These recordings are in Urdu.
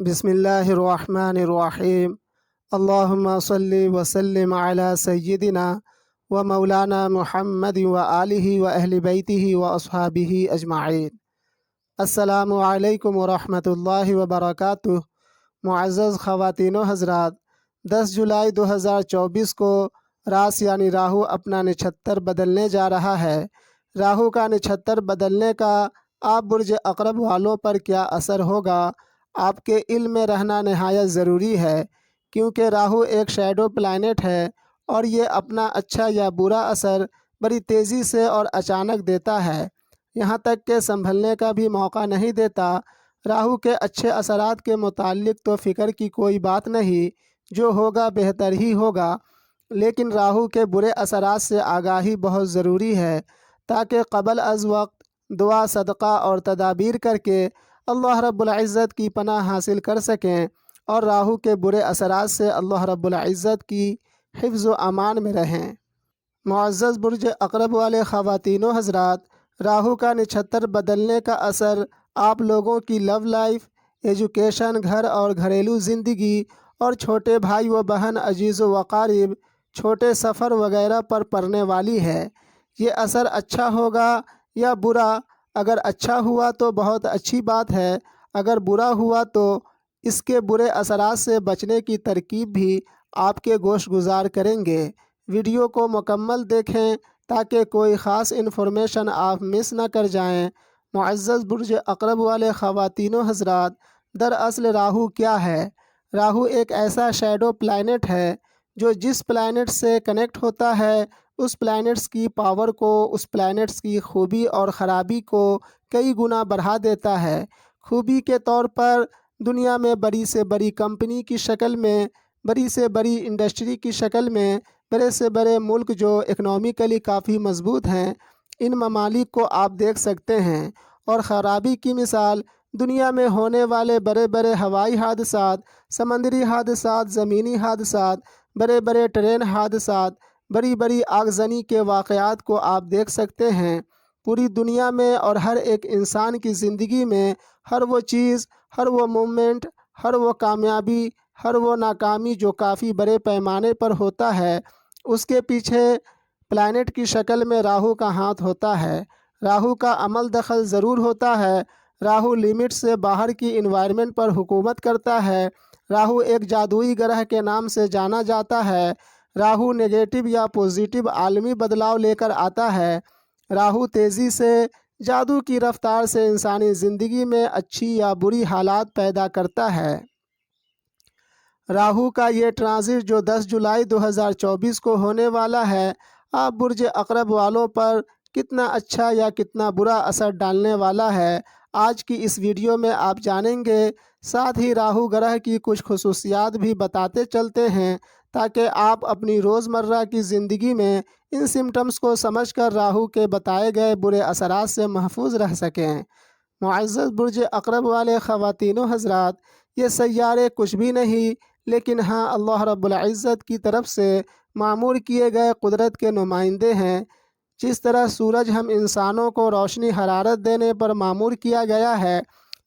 بسم اللہ الرحمن الرحیم۔ اللہم صلی وسلم علی سیدنا و مولانا محمد و آلہ و اہل بیتہ و اصحابہ اجمعین۔ السلام علیکم ورحمۃ اللہ وبرکاتہ۔ معزز خواتین و حضرات، 10 جولائی 2024 کو راس یعنی راہو اپنا نچھتر بدلنے جا رہا ہے۔ راہو کا نچھتر بدلنے کا آپ برج عقرب والوں پر کیا اثر ہوگا، آپ کے علم میں رہنا نہایت ضروری ہے، کیونکہ راہو ایک شیڈو پلانٹ ہے اور یہ اپنا اچھا یا برا اثر بڑی تیزی سے اور اچانک دیتا ہے، یہاں تک کہ سنبھلنے کا بھی موقع نہیں دیتا۔ راہو کے اچھے اثرات کے متعلق تو فکر کی کوئی بات نہیں، جو ہوگا بہتر ہی ہوگا، لیکن راہو کے برے اثرات سے آگاہی بہت ضروری ہے، تاکہ قبل از وقت دعا، صدقہ اور تدابیر کر کے اللہ رب العزت کی پناہ حاصل کر سکیں اور راہو کے برے اثرات سے اللہ رب العزت کی حفظ و امان میں رہیں۔ معزز برج عقرب والے خواتین و حضرات، راہو کا نچھتر بدلنے کا اثر آپ لوگوں کی لو لائف، ایجوکیشن، گھر اور گھریلو زندگی اور چھوٹے بھائی و بہن، عزیز و اقارب، چھوٹے سفر وغیرہ پر پڑنے والی ہے۔ یہ اثر اچھا ہوگا یا برا؟ اگر اچھا ہوا تو بہت اچھی بات ہے، اگر برا ہوا تو اس کے برے اثرات سے بچنے کی ترکیب بھی آپ کے گوش گزار کریں گے۔ ویڈیو کو مکمل دیکھیں تاکہ کوئی خاص انفارمیشن آپ مس نہ کر جائیں۔ معزز برج عقرب والے خواتین و حضرات، دراصل راہو کیا ہے؟ راہو ایک ایسا شیڈو پلانٹ ہے جو جس پلانٹ سے کنیکٹ ہوتا ہے اس پلانٹس کی پاور کو، اس پلانٹس کی خوبی اور خرابی کو کئی گنا بڑھا دیتا ہے۔ خوبی کے طور پر دنیا میں بڑی سے بڑی کمپنی کی شکل میں، بڑی سے بڑی انڈسٹری کی شکل میں، بڑے سے بڑے ملک جو اکنامکلی کافی مضبوط ہیں، ان ممالک کو آپ دیکھ سکتے ہیں۔ اور خرابی کی مثال دنیا میں ہونے والے بڑے بڑے ہوائی حادثات، سمندری حادثات، زمینی حادثات، بڑے بڑے ٹرین حادثات، بڑی بڑی آگزنی کے واقعات کو آپ دیکھ سکتے ہیں۔ پوری دنیا میں اور ہر ایک انسان کی زندگی میں ہر وہ چیز، ہر وہ مومنٹ، ہر وہ کامیابی، ہر وہ ناکامی جو کافی بڑے پیمانے پر ہوتا ہے، اس کے پیچھے پلانٹ کی شکل میں راہو کا ہاتھ ہوتا ہے۔ راہو کا عمل دخل ضرور ہوتا ہے۔ راہو لمٹ سے باہر کی انوائرمنٹ پر حکومت کرتا ہے۔ راہو ایک جادوئی گرہ کے نام سے جانا جاتا ہے۔ راہو نگیٹو یا پوزیٹو عالمی بدلاؤ لے کر آتا ہے۔ راہو تیزی سے، جادو کی رفتار سے انسانی زندگی میں اچھی یا بری حالات پیدا کرتا ہے۔ راہو کا یہ ٹرانزٹ جو 10 جولائی 2024 کو ہونے والا ہے، آپ برج عقرب والوں پر کتنا اچھا یا کتنا برا اثر ڈالنے والا ہے، آج کی اس ویڈیو میں آپ جانیں گے۔ ساتھ ہی راہو گرہ کی کچھ خصوصیات بھی بتاتے چلتے ہیں تاکہ آپ اپنی روزمرہ کی زندگی میں ان سمٹمز کو سمجھ کر راہو کے بتائے گئے برے اثرات سے محفوظ رہ سکیں۔ معزز برج عقرب والے خواتین و حضرات، یہ سیارے کچھ بھی نہیں، لیکن ہاں اللہ رب العزت کی طرف سے معمور کیے گئے قدرت کے نمائندے ہیں۔ جس طرح سورج ہم انسانوں کو روشنی حرارت دینے پر معمور کیا گیا ہے،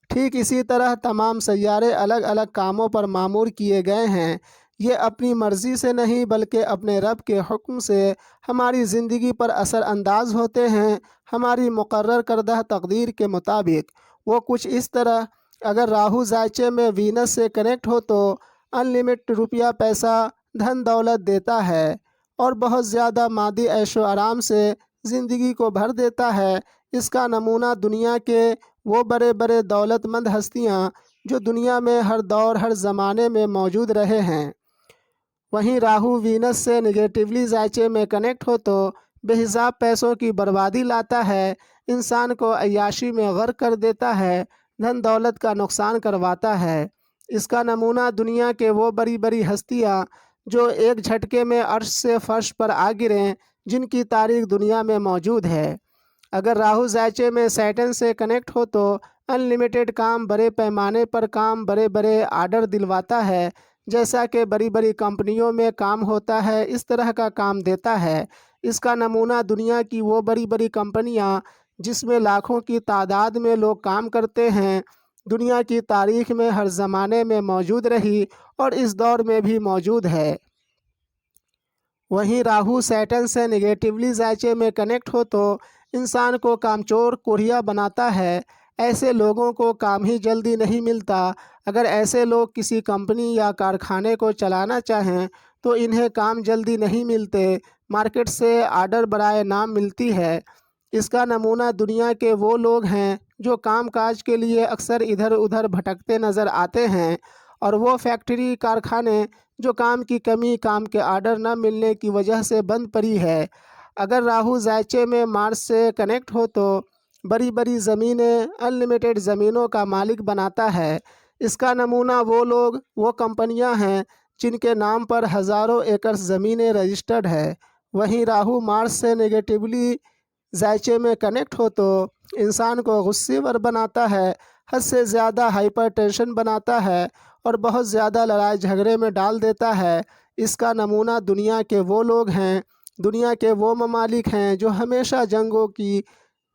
ٹھیک اسی طرح تمام سیارے الگ الگ کاموں پر معمور کیے گئے ہیں۔ یہ اپنی مرضی سے نہیں بلکہ اپنے رب کے حکم سے ہماری زندگی پر اثر انداز ہوتے ہیں، ہماری مقرر کردہ تقدیر کے مطابق۔ وہ کچھ اس طرح، اگر راہو ذائچے میں وینس سے کنیکٹ ہو تو ان لمٹ روپیہ پیسہ، دھن دولت دیتا ہے اور بہت زیادہ مادی عیش و آرام سے زندگی کو بھر دیتا ہے۔ اس کا نمونہ دنیا کے وہ بڑے بڑے دولت مند ہستیاں جو دنیا میں ہر دور ہر زمانے میں موجود رہے ہیں۔ وہیں راہو وینس سے نگیٹیولی ذائچے میں کنیکٹ ہو تو بے حساب پیسوں کی بربادی لاتا ہے، انسان کو عیاشی میں غرق کر دیتا ہے، دھن دولت کا نقصان کرواتا ہے۔ اس کا نمونہ دنیا کے وہ بڑی بڑی ہستیاں جو ایک جھٹکے میں عرش سے فرش پر آ گریں، جن کی تاریخ دنیا میں موجود ہے۔ اگر راہو ذائچے میں سیٹن سے کنیکٹ ہو تو ان لمیٹڈ کام، بڑے پیمانے پر کام، بڑے بڑے آرڈر دلواتا ہے، جیسا کہ بڑی بڑی کمپنیوں میں کام ہوتا ہے اس طرح کا کام دیتا ہے۔ اس کا نمونہ دنیا کی وہ بڑی بڑی کمپنیاں جس میں لاکھوں کی تعداد میں لوگ کام کرتے ہیں، دنیا کی تاریخ میں ہر زمانے میں موجود رہی اور اس دور میں بھی موجود ہے۔ وہیں راہو سیٹرن سے نگیٹیولی ذائچے میں کنیکٹ ہو تو انسان کو کامچور کوڑھیا بناتا ہے۔ ایسے لوگوں کو کام ہی جلدی نہیں ملتا۔ اگر ایسے لوگ کسی کمپنی یا کارخانے کو چلانا چاہیں تو انہیں کام جلدی نہیں ملتے، مارکیٹ سے آرڈر برائے نام ملتی ہے۔ اس کا نمونہ دنیا کے وہ لوگ ہیں جو کام کاج کے لیے اکثر ادھر ادھر بھٹکتے نظر آتے ہیں، اور وہ فیکٹری کارخانے جو کام کی کمی، کام کے آرڈر نہ ملنے کی وجہ سے بند پڑی ہے۔ اگر راہو ذائچے میں مارس سے کنیکٹ ہو تو بڑی بڑی زمینیں انلمیٹڈ زمینوں کا مالک بناتا ہے۔ اس کا نمونہ وہ لوگ، وہ کمپنیاں ہیں جن کے نام پر ہزاروں ایکڑ زمینیں رجسٹرڈ ہے۔ وہیں راہو مارس سے نگیٹیولی ذائچے میں کنیکٹ ہو تو انسان کو غصے ور بناتا ہے، حد سے زیادہ ہائپر ٹینشن بناتا ہے اور بہت زیادہ لڑائی جھگڑے میں ڈال دیتا ہے۔ اس کا نمونہ دنیا کے وہ لوگ ہیں، دنیا کے وہ ممالک ہیں جو ہمیشہ جنگوں کی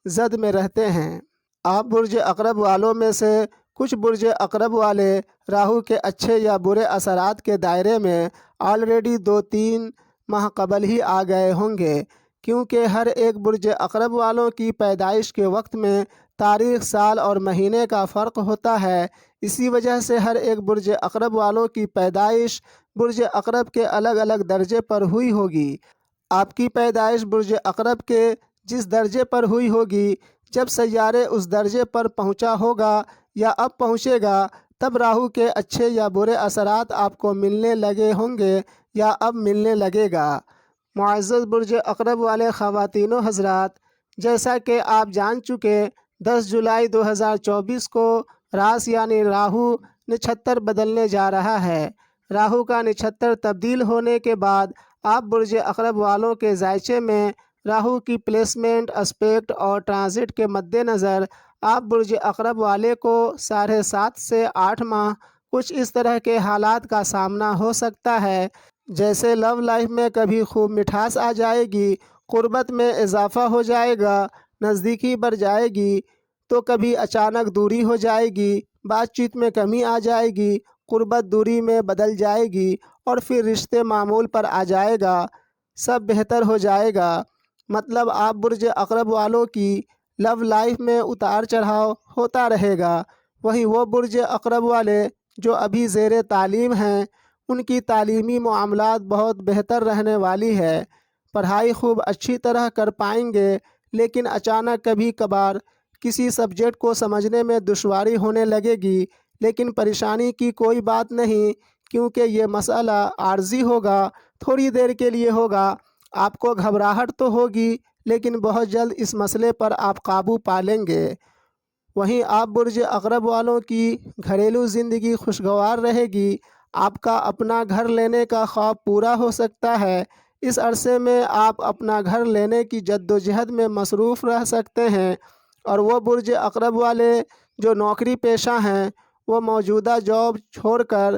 زد میں رہتے ہیں۔ آپ برج عقرب والوں میں سے کچھ برج عقرب والے راہو کے اچھے یا برے اثرات کے دائرے میں آلریڈی 2-3 ماہ قبل ہی آ گئے ہوں گے، کیونکہ ہر ایک برج عقرب والوں کی پیدائش کے وقت میں تاریخ، سال اور مہینے کا فرق ہوتا ہے۔ اسی وجہ سے ہر ایک برج عقرب والوں کی پیدائش برج عقرب کے الگ الگ درجے پر ہوئی ہوگی۔ آپ کی پیدائش برج عقرب کے جس درجے پر ہوئی ہوگی، جب سیارے اس درجے پر پہنچا ہوگا یا اب پہنچے گا، تب راہو کے اچھے یا برے اثرات آپ کو ملنے لگے ہوں گے یا اب ملنے لگے گا۔ معزز برج عقرب والے خواتین و حضرات، جیسا کہ آپ جان چکے، 10 جولائی 2024 کو راس یعنی راہو نچھتر بدلنے جا رہا ہے۔ راہو کا نچھتر تبدیل ہونے کے بعد آپ برج عقرب والوں کے ذائچے میں راہو کی پلیسمنٹ، اسپیکٹ اور ٹرانزٹ کے مد نظر آپ برج عقرب والے کو 7.5 سے 8 ماہ کچھ اس طرح کے حالات کا سامنا ہو سکتا ہے، جیسے لو لائف میں کبھی خوب مٹھاس آ جائے گی، قربت میں اضافہ ہو جائے گا، نزدیکی بڑھ جائے گی، تو کبھی اچانک دوری ہو جائے گی، بات چیت میں کمی آ جائے گی، قربت دوری میں بدل جائے گی، اور پھر رشتے معمول پر آ جائے گا، سب بہتر ہو جائے گا۔ مطلب آپ برج عقرب والوں کی لو لائف میں اتار چڑھاؤ ہوتا رہے گا۔ وہیں وہ برج عقرب والے جو ابھی زیر تعلیم ہیں، ان کی تعلیمی معاملات بہت بہتر رہنے والی ہے، پڑھائی خوب اچھی طرح کر پائیں گے، لیکن اچانک کبھی کبھار کسی سبجیکٹ کو سمجھنے میں دشواری ہونے لگے گی، لیکن پریشانی کی کوئی بات نہیں، کیونکہ یہ مسئلہ عارضی ہوگا، تھوڑی دیر کے لیے ہوگا۔ آپ کو گھبراہٹ تو ہوگی، لیکن بہت جلد اس مسئلے پر آپ قابو پا لیں گے۔ وہیں آپ برج عقرب والوں کی گھریلو زندگی خوشگوار رہے گی، آپ کا اپنا گھر لینے کا خواب پورا ہو سکتا ہے۔ اس عرصے میں آپ اپنا گھر لینے کی جدوجہد میں مصروف رہ سکتے ہیں، اور وہ برج عقرب والے جو نوکری پیشہ ہیں، وہ موجودہ جاب چھوڑ کر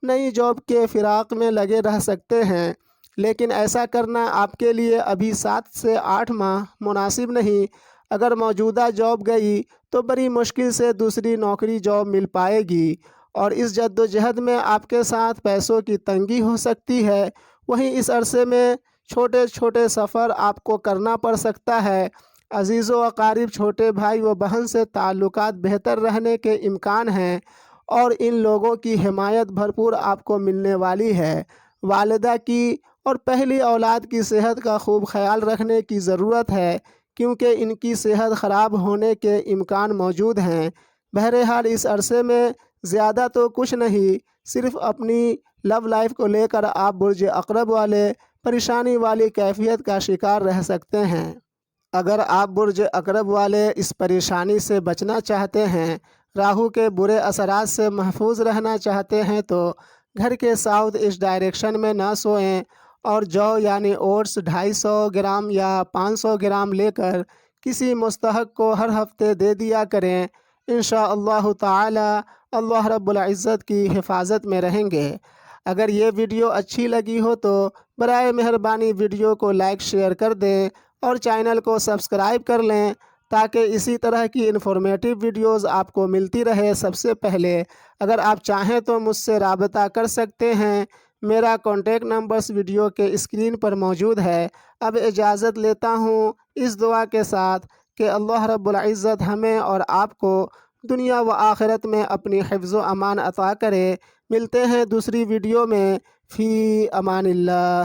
نئی جاب کے فراق میں لگے رہ سکتے ہیں، لیکن ایسا کرنا آپ کے لیے ابھی 7 سے 8 ماہ مناسب نہیں۔ اگر موجودہ جاب گئی تو بڑی مشکل سے دوسری نوکری جاب مل پائے گی، اور اس جدوجہد میں آپ کے ساتھ پیسوں کی تنگی ہو سکتی ہے۔ وہیں اس عرصے میں چھوٹے چھوٹے سفر آپ کو کرنا پڑ سکتا ہے۔ عزیز و اقارب، چھوٹے بھائی و بہن سے تعلقات بہتر رہنے کے امکان ہیں، اور ان لوگوں کی حمایت بھرپور آپ کو ملنے والی ہے۔ والدہ کی اور پہلی اولاد کی صحت کا خوب خیال رکھنے کی ضرورت ہے، کیونکہ ان کی صحت خراب ہونے کے امکان موجود ہیں۔ بہرحال اس عرصے میں زیادہ تو کچھ نہیں، صرف اپنی لو لائف کو لے کر آپ برج عقرب والے پریشانی والی کیفیت کا شکار رہ سکتے ہیں۔ اگر آپ برج عقرب والے اس پریشانی سے بچنا چاہتے ہیں، راہو کے برے اثرات سے محفوظ رہنا چاہتے ہیں، تو گھر کے ساؤتھ ایسٹ ڈائریکشن میں نہ سوئیں، اور جو یعنی اوٹس 250 گرام یا 500 گرام لے کر کسی مستحق کو ہر ہفتے دے دیا کریں۔ انشاءاللہ تعالی اللہ رب العزت کی حفاظت میں رہیں گے۔ اگر یہ ویڈیو اچھی لگی ہو تو برائے مہربانی ویڈیو کو لائک شیئر کر دیں، اور چینل کو سبسکرائب کر لیں، تاکہ اسی طرح کی انفارمیٹیو ویڈیوز آپ کو ملتی رہے سب سے پہلے۔ اگر آپ چاہیں تو مجھ سے رابطہ کر سکتے ہیں۔ میرا کانٹیکٹ نمبرز ویڈیو کے اسکرین پر موجود ہے۔ اب اجازت لیتا ہوں اس دعا کے ساتھ کہ اللہ رب العزت ہمیں اور آپ کو دنیا و آخرت میں اپنی حفظ و امان عطا کرے۔ ملتے ہیں دوسری ویڈیو میں۔ فی امان اللہ۔